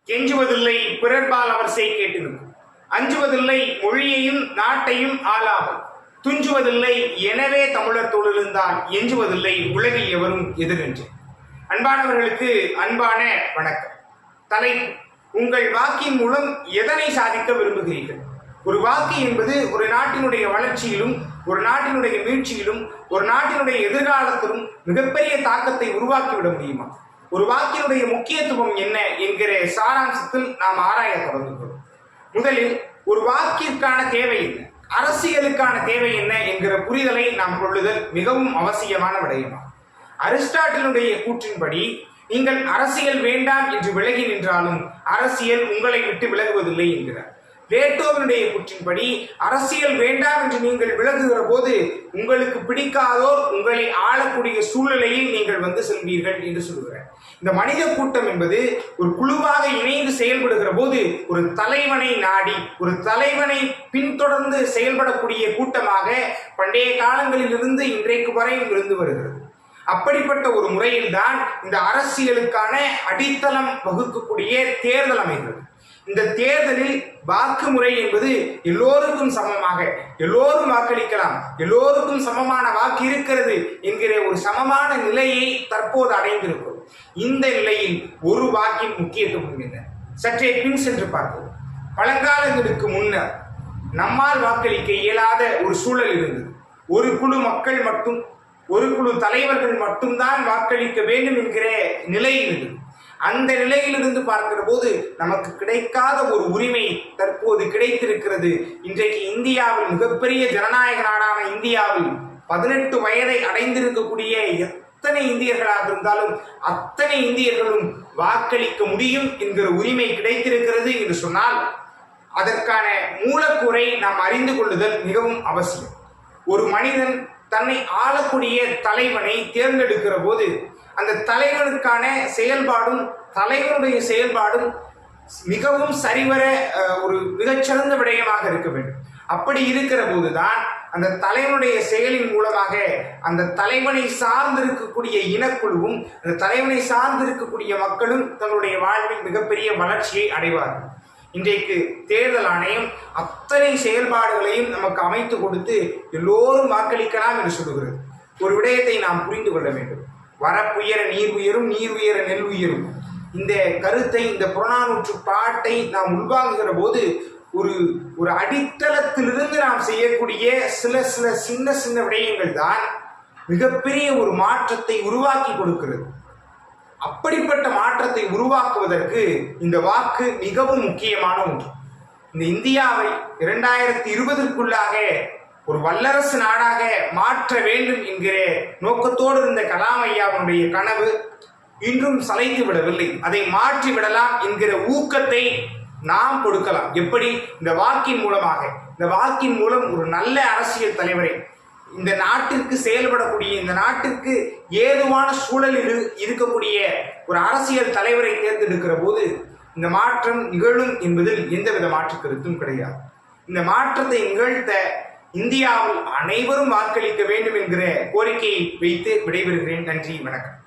கெஞ்சுவதில்லை பிறர்பால் அவர் செய் கேட்டிருக்கும். அஞ்சுவதில்லை மொழியையும் நாட்டையும் ஆளாமல். துஞ்சுவதில்லை எனவே தமிழர் தொழிலிருந்தால் எஞ்சுவதில்லை உலகில் எவரும் எதிரென்று. அன்பானவர்களுக்கு அன்பான வணக்கம். தலைப்பு: உங்கள் வாக்கின் மூலம் எதனை சாதிக்க விரும்புகிறீர்கள்? ஒரு வாக்கு என்பது ஒரு நாட்டினுடைய வளர்ச்சியிலும், ஒரு நாட்டினுடைய மீழ்ச்சியிலும், ஒரு நாட்டினுடைய எதிர்காலத்திலும் மிகப்பெரிய தாக்கத்தை உருவாக்கிவிட முடியுமா? ஒரு வாக்கினுடைய முக்கியத்துவம் என்ன என்கிற சாராம்சத்தில் நாம் ஆராய தொடங்குகிறோம். முதலில் ஒரு வாக்கிற்கான தேவை என்ன, அரசியலுக்கான தேவை என்ன என்கிற புரிதலை நாம் கொள்ளுதல் மிகவும் அவசியமான விடயமாகும். அரிஸ்டாட்டிலுடைய கூற்றின்படி, நீங்கள் அரசியல் வேண்டாம் என்று விலகி நின்றாலும் அரசியல் உங்களை விட்டு விலகுவதில்லை என்கிறார். பிளேட்டோவினுடைய கூற்றின்படி, அரசியல் வேண்டாம் என்று நீங்கள் விலகுகிற போது உங்களுக்கு பிடிக்காதோர் உங்களை ஆளக்கூடிய சூழ்நிலையை நீங்கள் வந்து செல்வீர்கள் என்று சொல்கிறார். இந்த மனித கூட்டம் என்பது ஒரு குழுவாக இணைந்து செயல்படுகிற போது ஒரு தலைவனை நாடி, ஒரு தலைவனை பின்தொடர்ந்து செயல்படக்கூடிய கூட்டமாக பண்டைய காலங்களிலிருந்து இன்றைக்கு வரை இருந்து வருகிறது. அப்படிப்பட்ட ஒரு முறையில்தான் இந்த அரசியலுக்கான அடித்தளம் வகுக்கக்கூடிய தேர்தல் அமைகிறது. இந்த தேர்தலில் வாக்கு முறை என்பது எல்லோருக்கும் சமமாக, எல்லோரும் வாக்களிக்கலாம், எல்லோருக்கும் சமமான வாக்கு இருக்கிறது என்கிற ஒரு சமமான நிலையை தற்போது அடைந்திருக்கிறோம். இந்த நிலையில் ஒரு வாக்கின் முக்கியத்துவம் என்ன? சற்றே பின் சென்று பார்ப்போம். பழங்காலங்களுக்கு முன்னர் நம்மால் வாக்களிக்க இயலாத ஒரு சூழல் இருந்தது. ஒரு குழு மக்கள் மட்டும், ஒரு குழு தலைவர்கள் மட்டும்தான் வாக்களிக்க வேண்டும் என்கிற நிலை இருந்தது. அந்த நிலையிலிருந்து பார்க்கிற போது நமக்கு கிடைக்காத ஒரு உரிமை தற்போது கிடைத்திருக்கிறது. இன்றைக்கு இந்தியாவில், மிகப்பெரிய ஜனநாயக நாடான இந்தியாவில் 18 வயதை அடைந்திருக்கக்கூடிய எத்தனை இந்தியர்களாக இருந்தாலும் அத்தனை இந்தியர்களும் வாக்களிக்க முடியும் என்கிற உரிமை கிடைத்திருக்கிறது என்று சொன்னால், அதற்கான மூலக்கூறை நாம் அறிந்து கொள்ளுதல் மிகவும் அவசியம். ஒரு மனிதன் தன்னை ஆளக்கூடிய தலைவனை தேர்ந்தெடுக்கிற போது அந்த தலைவனுக்கான செயல்பாடும் தலைவனுடைய செயல்பாடும் மிகவும் சரிவர ஒரு மிகச்சிறந்த விடயமாக இருக்க வேண்டும். அப்படி இருக்கிற போதுதான் அந்த தலைவனுடைய செயலின் மூலமாக அந்த தலைவனை சார்ந்திருக்கக்கூடிய இனக்குழுவும், அந்த தலைவனை சார்ந்திருக்கக்கூடிய மக்களும் தங்களுடைய வாழ்வில் மிகப்பெரிய வளர்ச்சியை அடைவார்கள். இன்றைக்கு தேர்தல் ஆணையம் அத்தனை செயல்பாடுகளையும் நமக்கு அமைத்து கொடுத்து எல்லோரும் வாக்களிக்கலாம் என்று சொல்லுகிறது. ஒரு விடயத்தை நாம் புரிந்து கொள்ள வேண்டும். வரப்புயர நீர் உயரும், நீர் உயர நெல் உயரும். இந்த கருத்தை, இந்த புறநானூற்று பாட்டை நாம் உள்வாங்குகிற போது ஒரு அடித்தளத்திலிருந்து நாம் செய்யக்கூடிய சில சின்ன சின்ன விடயங்கள் தான் மிகப்பெரிய ஒரு மாற்றத்தை உருவாக்கி கொடுக்கிறது. அப்படிப்பட்ட மாற்றத்தை உருவாக்குவதற்கு இந்த வாக்கு மிகவும் முக்கியமான ஒன்று. இந்த இந்தியாவை 2020க்குள்ளாக ஒரு வல்லரசு நாடாக மாற்ற வேண்டும் என்கிற நோக்கத்தோடு இருந்த கலாம் ஐயாவுடைய கனவு இன்றும் சளைத்து விடவில்லை. அதை மாற்றி விடலாம் என்கிற ஊக்கத்தை நாம் கொடுக்கலாம். எப்படி? இந்த வாக்கின் மூலமாக. இந்த வாக்கின் மூலம் ஒரு நல்ல அரசியல் தலைவரை, இந்த நாட்டிற்கு செயல்படக்கூடிய, இந்த நாட்டிற்கு ஏதுவான சூழலில் இருக்கக்கூடிய ஒரு அரசியல் தலைவரை தேர்ந்தெடுக்கிற போது இந்த மாற்றம் நிகழும் என்பதில் எந்தவித மாற்று கருத்தும் கிடையாது. இந்த மாற்றத்தை நிகழ்த்த இந்தியாவில் அனைவரும் வாக்களிக்க வேண்டும் என்கிற கோரிக்கையை வைத்து விடைபெறுகிறேன். நன்றி, வணக்கம்.